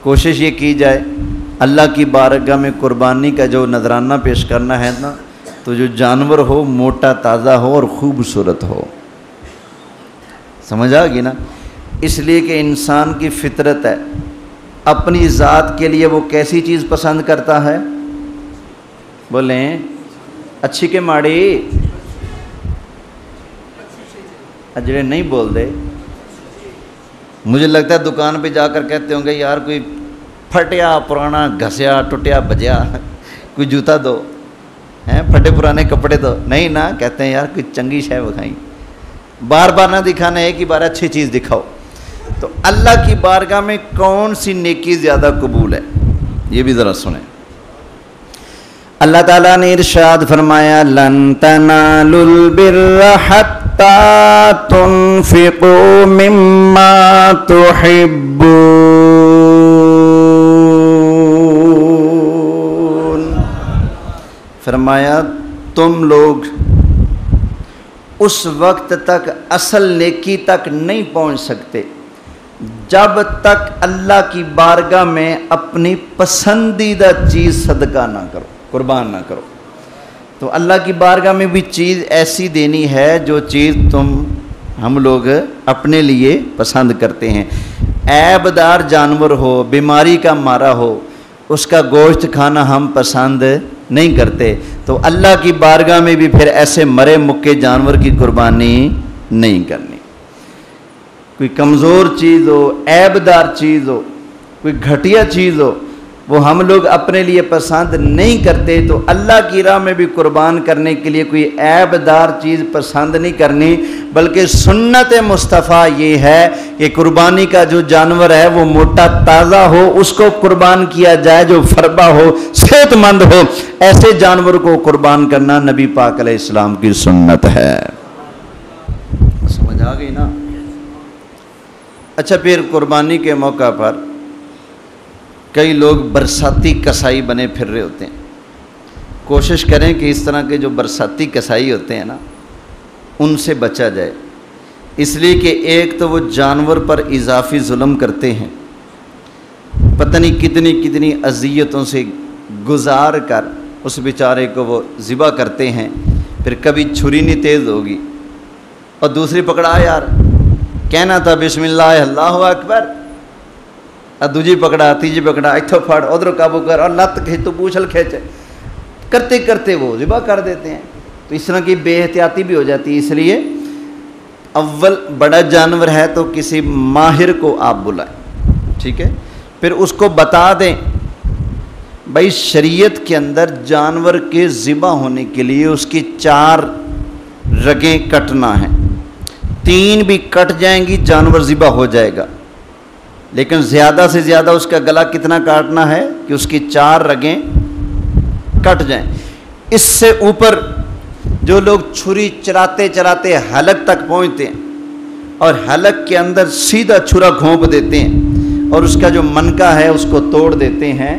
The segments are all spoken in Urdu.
کوشش یہ کی جائے اللہ کی بارگاہ میں قربانی کا جو نذرانہ پیش کرنا ہے نا، تو جو جانور ہو موٹا تازہ ہو اور خوبصورت ہو. سمجھ آ گئی نا؟ اس لیے کہ انسان کی فطرت ہے، اپنی ذات کے لیے وہ کیسی چیز پسند کرتا ہے؟ بولیں اچھی کہ ماڑی؟ اجڑے نہیں بول دے. مجھے لگتا ہے دکان پہ جا کر کہتے ہوں گے یار کوئی پھٹیا پرانا گھسیا ٹوٹیا بجیا کوئی جوتا دو، پھٹے پرانے کپڑے دو. نہیں نا، کہتے ہیں یار کوئی چنگی شے بکھائیں. بار بار نہ دکھانا، ایک ہی بار اچھی چیز دکھاؤ. تو اللہ کی بارگاہ میں کون سی نیکی زیادہ قبول ہے؟ یہ بھی ذرا سنیں. اللہ تعالیٰ نے ارشاد فرمایا لن تنالوا البر حتی تنفقوا مما تحبون. فرمایا تم لوگ اس وقت تک اصل نیکی تک نہیں پہنچ سکتے جب تک اللہ کی بارگاہ میں اپنی پسندیدہ چیز صدقہ نہ کرو، قربان نہ کرو. تو اللہ کی بارگاہ میں بھی چیز ایسی دینی ہے جو چیز ہم لوگ اپنے لیے پسند کرتے ہیں. عیب دار جانور ہو، بیماری کا مارا ہو، اس کا گوشت کھانا ہم پسند نہیں کرتے. تو اللہ کی بارگاہ میں بھی پھر ایسے مرے مکے جانور کی قربانی نہیں کرنی. کوئی کمزور چیز ہو، عیب دار چیز ہو، کوئی گھٹیا چیز ہو، وہ ہم لوگ اپنے لیے پسند نہیں کرتے. تو اللہ کی راہ میں بھی قربان کرنے کے لیے کوئی عیب دار چیز پسند نہیں کرنی، بلکہ سنت مصطفیٰ یہ ہے کہ قربانی کا جو جانور ہے وہ موٹا تازہ ہو، اس کو قربان کیا جائے، جو فربا ہو، صحت مند ہو. ایسے جانور کو قربان کرنا نبی پاک علیہ السلام کی سنت ہے. سمجھ آ گئی نا؟ اچھا، پھر قربانی کے موقع پر کئی لوگ برساتی کسائی بنے پھر رہے ہوتے ہیں. کوشش کریں کہ اس طرح کے جو برساتی کسائی ہوتے ہیں نا، ان سے بچا جائے. اس لیے کہ ایک تو وہ جانور پر اضافی ظلم کرتے ہیں، پتہ نہیں کتنی کتنی اذیتوں سے گزار کر اس بیچارے کو وہ ذبح کرتے ہیں. پھر کبھی چھری نہیں تیز ہوگی اور دوسری پکڑا یار کہنا تھا بسم اللہ اللہ اکبر، اور دوجی پکڑا، تیجی پکڑا، اتھو پھڑ، ادھر قابو کر، اور لت کھینچ تو پوچھل کھینچے، کرتے کرتے وہ ذبح کر دیتے ہیں. تو اس طرح کی بے احتیاطی بھی ہو جاتی ہے. اس لیے اول بڑا جانور ہے تو کسی ماہر کو آپ بلائیں، ٹھیک ہے؟ پھر اس کو بتا دیں بھائی شریعت کے اندر جانور کے ذبح ہونے کے لیے اس کی 4 رگیں کٹنا ہیں. 3 بھی کٹ جائیں گی جانور ذبح ہو جائے گا، لیکن زیادہ سے زیادہ اس کا گلا کتنا کاٹنا ہے کہ اس کی 4 رگیں کٹ جائیں. اس سے اوپر جو لوگ چھری چلاتے چلاتے حلق تک پہنچتے ہیں اور حلق کے اندر سیدھا چھرا گھونپ دیتے ہیں اور اس کا جو منکا ہے اس کو توڑ دیتے ہیں،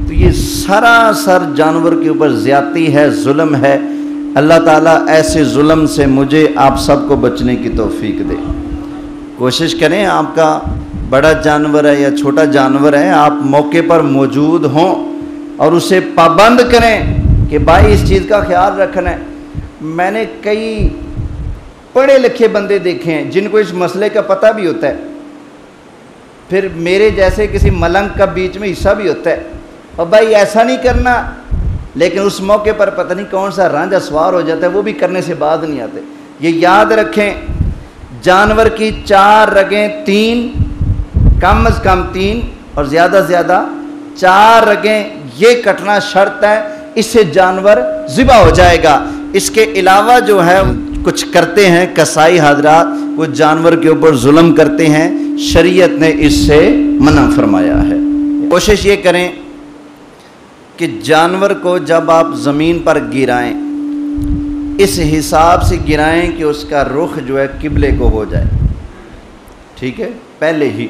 تو یہ سراسر جانور کے اوپر زیادتی ہے، ظلم ہے. اللہ تعالیٰ ایسے ظلم سے مجھے آپ سب کو بچنے کی توفیق دے. کوشش کریں، آپ کا بڑا جانور ہے یا چھوٹا جانور ہے، آپ موقع پر موجود ہوں اور اسے پابند کریں کہ بھائی اس چیز کا خیال رکھنا ہے. میں نے کئی پڑھے لکھے بندے دیکھے ہیں جن کو اس مسئلے کا پتہ بھی ہوتا ہے، پھر میرے جیسے کسی ملنگ کا بیچ میں حصہ بھی ہوتا ہے، اور بھائی ایسا نہیں کرنا، لیکن اس موقع پر پتہ نہیں کون سا رانجھا سوار ہو جاتا ہے، وہ بھی کرنے سے بعد نہیں آتے. یہ یاد رکھیں، جانور کی 4 رگیں 3، کم از کم 3 اور زیادہ سے زیادہ 4 رگیں یہ کٹنا شرط ہے، اس سے جانور ذبح ہو جائے گا. اس کے علاوہ جو ہے کچھ کرتے ہیں کسائی حضرات، وہ جانور کے اوپر ظلم کرتے ہیں، شریعت نے اس سے منع فرمایا ہے. کوشش یہ کریں کہ جانور کو جب آپ زمین پر گرائیں اس حساب سے گرائیں کہ اس کا رخ جو ہے قبلے کو ہو جائے، ٹھیک ہے، پہلے ہی.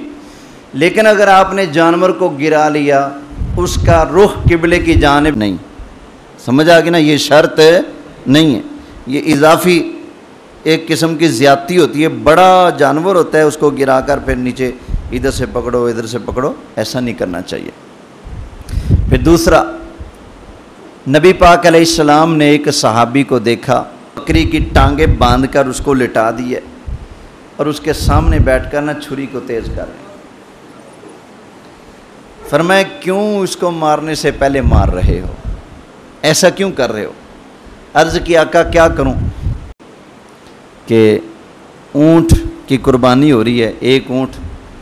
لیکن اگر آپ نے جانور کو گرا لیا اس کا رخ قبلے کی جانب نہیں، سمجھ آ گئی نا؟ یہ شرط نہیں ہے، یہ اضافی ایک قسم کی زیادتی ہوتی ہے. بڑا جانور ہوتا ہے، اس کو گرا کر پھر نیچے ادھر سے پکڑو ادھر سے پکڑو، ایسا نہیں کرنا چاہیے۔ پھر دوسرا، نبی پاک علیہ السلام نے ایک صحابی کو دیکھا، بکری کی ٹانگیں باندھ کر اس کو لٹا دیے اور اس کے سامنے بیٹھ کر نہ چھری کو تیز کر رہے ہیں۔ فرمایا کیوں اس کو مارنے سے پہلے مار رہے ہو، ایسا کیوں کر رہے ہو؟ عرض کی آقا کیا کروں کہ اونٹ کی قربانی ہو رہی ہے، ایک اونٹ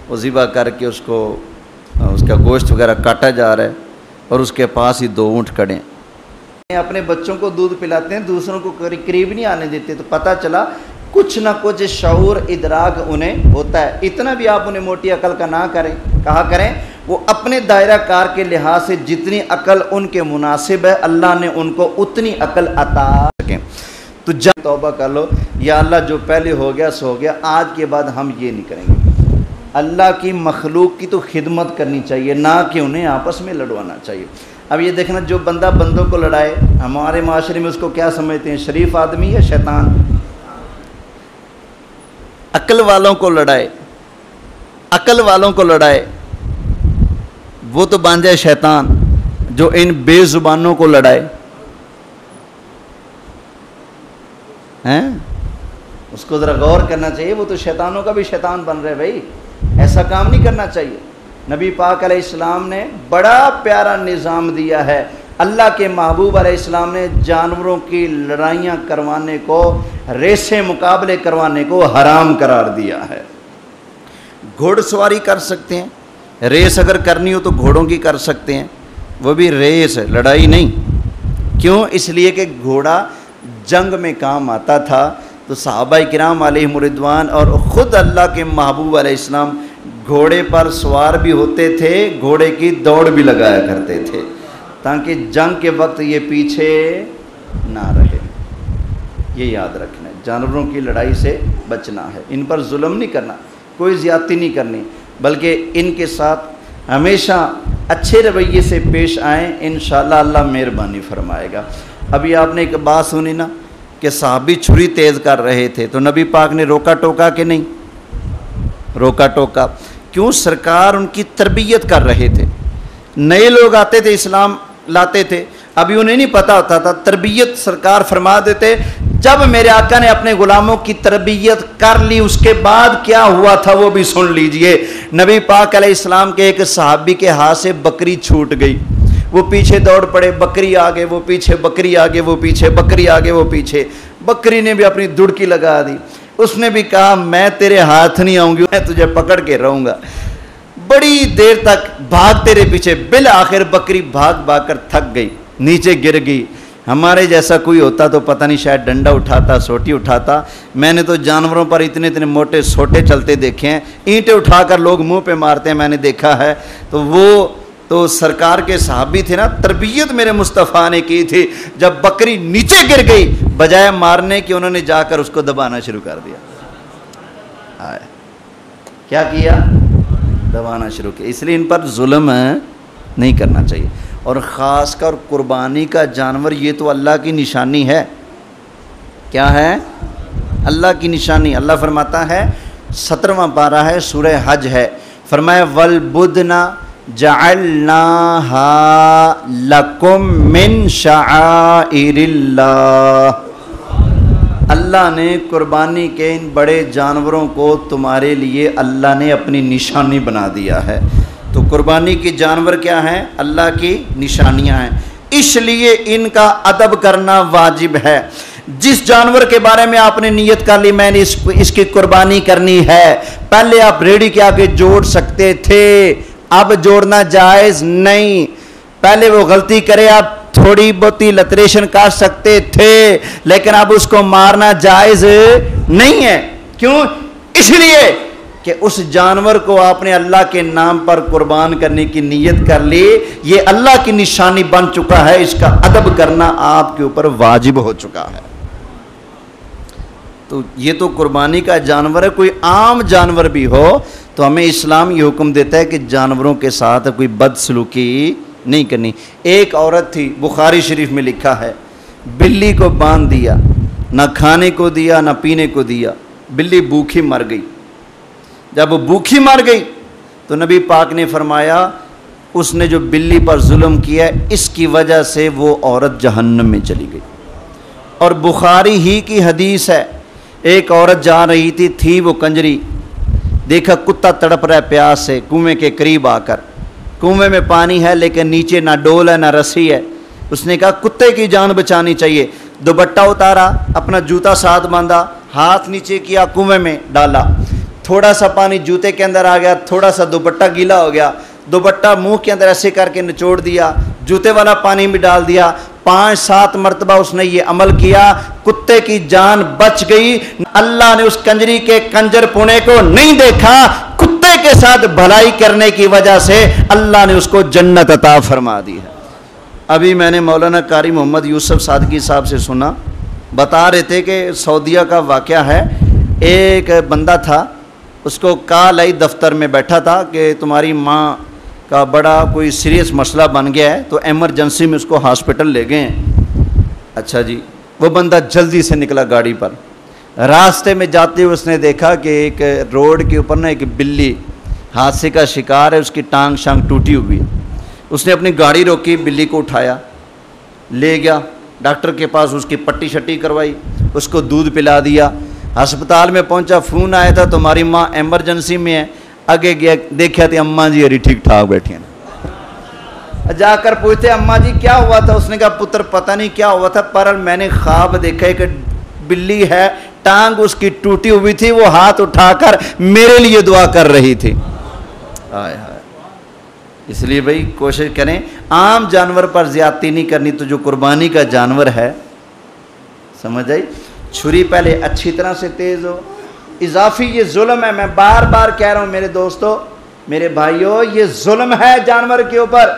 وہ ذبح کر کے اس کا گوشت وغیرہ کاٹا جا رہا ہے اور اس کے پاس ہی 2 اونٹ کھڑے ہیں۔ اپنے بچوں کو دودھ پلاتے ہیں، دوسروں کو قریب نہیں آنے دیتے، تو پتہ چلا کچھ نہ کچھ شعور ادراک انہیں ہوتا ہے۔ اتنا بھی آپ انہیں موٹی عقل کا نہ کریں، کہا کریں وہ اپنے دائرہ کار کے لحاظ سے جتنی عقل ان کے مناسب ہے اللہ نے ان کو اتنی عقل عطا سکیں۔ تو جب توبہ کر لو، یا اللہ جو پہلے ہو گیا سو ہو گیا، آج کے بعد ہم یہ نہیں کریں گے۔ اللہ کی مخلوق کی تو خدمت کرنی چاہیے، نہ کہ انہیں آپس میں لڑوانا چاہیے۔ اب یہ دیکھنا، جو بندہ بندوں کو لڑائے، ہمارے معاشرے میں اس کو کیا سمجھتے ہیں؟ شریف آدمی یا شیطان؟ عقل والوں کو لڑائے، عقل والوں کو لڑائے وہ تو بن جائے شیطان، جو ان بے زبانوں کو لڑائے ہیں، اس کو ذرا غور کرنا چاہیے، وہ تو شیطانوں کا بھی شیطان بن رہے بھائی، ایسا کام نہیں کرنا چاہیے۔ نبی پاک علیہ السلام نے بڑا پیارا نظام دیا ہے، اللہ کے محبوب علیہ السلام نے جانوروں کی لڑائیاں کروانے کو، ریسیں مقابلے کروانے کو حرام قرار دیا ہے۔ گھوڑ سواری کر سکتے ہیں، ریس اگر کرنی ہو تو گھوڑوں کی کر سکتے ہیں، وہ بھی ریس ہے، لڑائی نہیں۔ کیوں؟ اس لیے کہ گھوڑا جنگ میں کام آتا تھا، تو صحابہ کرام علیہم رضوان اور خود اللہ کے محبوب علیہ السلام گھوڑے پر سوار بھی ہوتے تھے، گھوڑے کی دوڑ بھی لگایا کرتے تھے، تاکہ جنگ کے وقت یہ پیچھے نہ رہے۔ یہ یاد رکھنا ہے، جانوروں کی لڑائی سے بچنا ہے، ان پر ظلم نہیں کرنا، کوئی زیادتی نہیں کرنی، بلکہ ان کے ساتھ ہمیشہ اچھے رویے سے پیش آئیں، انشاءاللہ اللہ مہربانی فرمائے گا۔ ابھی آپ نے ایک بات سنی نا کہ صحابی چھری تیز کر رہے تھے، تو نبی پاک نے روکا ٹوکا کہ نہیں؟ روکا ٹوکا کیوں؟ سرکار ان کی تربیت کر رہے تھے۔ نئے لوگ آتے تھے، اسلام لاتے تھے، ابھی انہیں نہیں پتہ ہوتا تھا، تربیت سرکار فرما دیتے۔ جب میرے آقا نے اپنے غلاموں کی تربیت کر لی، اس کے بعد کیا ہوا تھا وہ بھی سن لیجئے۔ نبی پاک علیہ السلام کے ایک صحابی کے ہاتھ سے بکری چھوٹ گئی، وہ پیچھے دوڑ پڑے، بکری آگے وہ پیچھے، بکری آگے وہ پیچھے، بکری آگے وہ پیچھے۔ بکری نے بھی اپنی دڑکی لگا دی، اس نے بھی کہا میں تیرے ہاتھ نہیں آؤں گی، میں تجھے پکڑ کے رہوں گا۔ بڑی دیر تک بھاگ تیرے پیچھے، بالآخر بکری بھاگ بھاگ کر تھک گئی، نیچے گر گئی۔ ہمارے جیسا کوئی ہوتا تو پتہ نہیں شاید ڈنڈا اٹھاتا، سوٹی اٹھاتا۔ میں نے تو جانوروں پر اتنے اتنے موٹے سوٹے چلتے دیکھے ہیں، اینٹیں اٹھا کر لوگ منہ پہ مارتے ہیں، میں نے دیکھا ہے۔ تو وہ تو سرکار کے صحابی تھے نا، تربیت میرے مصطفیٰ نے کی تھی۔ جب بکری نیچے گر گئی، بجائے مارنے کے انہوں نے جا کر اس کو دبانا شروع کر دیا۔ کیا کیا؟ دبانا شروع کیا۔ اس لیے ان پر ظلم نہیں کرنا چاہیے، اور خاص کر قربانی کا جانور یہ تو اللہ کی نشانی ہے۔ کیا ہے؟ اللہ کی نشانی۔ اللہ فرماتا ہے، 17واں پارہ ہے، سورہ حج ہے، فرمایا وَالْبُدْنَ جَعَلْنَاهَا لَكُم مِّن شَعَائِرِ اللَّهِ۔ اللہ نے قربانی کے ان بڑے جانوروں کو تمہارے لیے اللہ نے اپنی نشانی بنا دیا ہے۔ تو قربانی کے جانور کیا ہیں؟ اللہ کی نشانیاں ہیں، اس لیے ان کا ادب کرنا واجب ہے۔ جس جانور کے بارے میں آپ نے نیت کر لی میں نے اس کی قربانی کرنی ہے، پہلے آپ ریڈی کے آگے جوڑ سکتے تھے، اب جوڑنا جائز نہیں۔ پہلے وہ غلطی کرے، آپ تھوڑی بہتی لتریشن کر سکتے تھے، لیکن اب اس کو مارنا جائز نہیں ہے۔ کیوں؟ اس لیے کہ اس جانور کو آپ نے اللہ کے نام پر قربان کرنے کی نیت کر لی، یہ اللہ کی نشانی بن چکا ہے، اس کا ادب کرنا آپ کے اوپر واجب ہو چکا ہے۔ تو یہ تو قربانی کا جانور ہے، کوئی عام جانور بھی ہو تو ہمیں اسلام یہ حکم دیتا ہے کہ جانوروں کے ساتھ کوئی بدسلوکی نہیں کرنی۔ ایک عورت تھی، بخاری شریف میں لکھا ہے، بلی کو باندھ دیا، نہ کھانے کو دیا نہ پینے کو دیا، بلی بھوکی مر گئی۔ جب وہ بھوکی مر گئی تو نبی پاک نے فرمایا اس نے جو بلی پر ظلم کیا اس کی وجہ سے وہ عورت جہنم میں چلی گئی۔ اور بخاری ہی کی حدیث ہے، ایک عورت جا رہی تھی وہ کنجری، دیکھا کتا تڑپ رہا ہے پیاس سے کنویں کے قریب آ کر، کنویں میں پانی ہے لیکن نیچے نہ ڈول ہے نہ رسی ہے۔ اس نے کہا کتے کی جان بچانی چاہیے، دوپٹہ اتارا، اپنا جوتا ساتھ باندھا، ہاتھ نیچے کیا، کنویں میں ڈالا، تھوڑا سا پانی جوتے کے اندر آ گیا، تھوڑا سا دوپٹہ گیلا ہو گیا، دوپٹہ منہ کے اندر ایسے کر کے نچوڑ دیا، جوتے والا پانی بھی ڈال دیا، 5-7 مرتبہ اس نے یہ عمل کیا، کتے کی جان بچ گئی۔ اللہ نے اس کنجری کے کنجر پونے کو نہیں دیکھا، کتے کے ساتھ بھلائی کرنے کی وجہ سے اللہ نے اس کو جنت عطا فرما دی ہے۔ ابھی میں نے مولانا قاری محمد یوسف صادقی صاحب سے سنا، بتا رہے تھے کہ سعودیہ کا واقعہ ہے، ایک بندہ تھا، اس کو کال آئی، دفتر میں بیٹھا تھا کہ تمہاری ماں کا بڑا کوئی سیریس مسئلہ بن گیا ہے، تو ایمرجنسی میں اس کو ہاسپٹل لے گئے ہیں۔ اچھا جی، وہ بندہ جلدی سے نکلا گاڑی پر، راستے میں جاتے ہوئے اس نے دیکھا کہ ایک روڈ کے اوپر نا ایک بلی حادثے کا شکار ہے، اس کی ٹانگ شانگ ٹوٹی ہوئی ہے۔ اس نے اپنی گاڑی روکی، بلی کو اٹھایا، لے گیا ڈاکٹر کے پاس، اس کی پٹی شٹی کروائی، اس کو دودھ پلا دیا، ہسپتال میں پہنچا، فون آیا تھا تمہاری ماں ایمرجنسی میں ہے، آگے گیا دیکھا تھے اماں جی اری ٹھیک ٹھاک بیٹھی ہیں۔ جا کر پوچھتے اماں جی کیا ہوا تھا؟ اس نے کہا پتر پتہ نہیں کیا ہوا تھا، پر میں نے خواب دیکھا کہ بلی ہے، ٹانگ اس کی ٹوٹی ہوئی تھی، وہ ہاتھ اٹھا کر میرے لیے دعا کر رہی تھی۔ آئے ہائے، اس لیے بھائی کوشش کریں عام جانور پر زیادتی نہیں کرنی، تو جو قربانی کا جانور ہے، سمجھ آئی، چھری پہلے اچھی طرح سے تیز ہو، اضافی یہ ظلم ہے، میں بار بار کہہ رہا ہوں میرے دوستو میرے بھائیو، یہ ظلم ہے جانور کے اوپر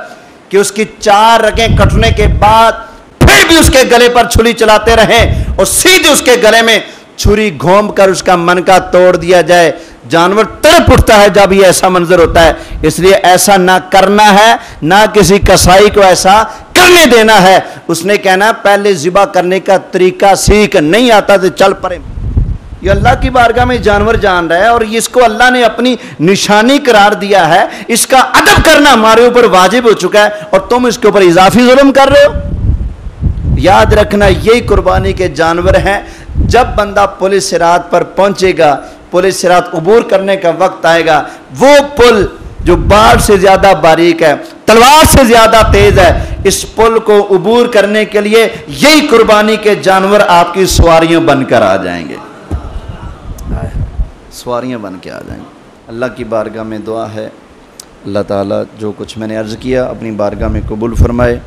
کہ اس کی 4 رگیں کٹنے کے بعد پھر بھی اس کے گلے پر چھری چلاتے رہیں اور سیدھے اس کے گلے میں چھری گھوم کر اس کا منکا توڑ دیا جائے۔ جانور تڑپ اٹھتا ہے جب یہ ایسا منظر ہوتا ہے، اس لیے ایسا نہ کرنا ہے، نہ کسی کسائی کو ایسا کرنے دینا ہے۔ اس نے کہنا پہلے ذبح کرنے کا طریقہ سیکھ، نہیں آتا تو چل پڑے۔ یہ اللہ کی بارگاہ میں جانور جان رہا ہے اور اس کو اللہ نے اپنی نشانی قرار دیا ہے، اس کا ادب کرنا ہمارے اوپر واجب ہو چکا ہے، اور تم اس کے اوپر اضافی ظلم کر رہے ہو۔ یاد رکھنا یہی قربانی کے جانور ہیں۔ جب بندہ پولیس صراط پر پہنچے گا، پولیس صراط عبور کرنے کا وقت آئے گا، وہ پل جو بال سے زیادہ باریک ہے، تلوار سے زیادہ تیز ہے، اس پل کو عبور کرنے کے لیے یہی قربانی کے جانور آپ کی سواریاں بن کر آ جائیں گے، سواریاں بن کے آ جائیں گے۔ اللہ کی بارگاہ میں دعا ہے اللہ تعالیٰ جو کچھ میں نے عرض کیا اپنی بارگاہ میں قبول فرمائے،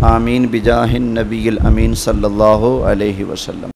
آمین بجاہ النبی الامین صلی اللہ علیہ وسلم۔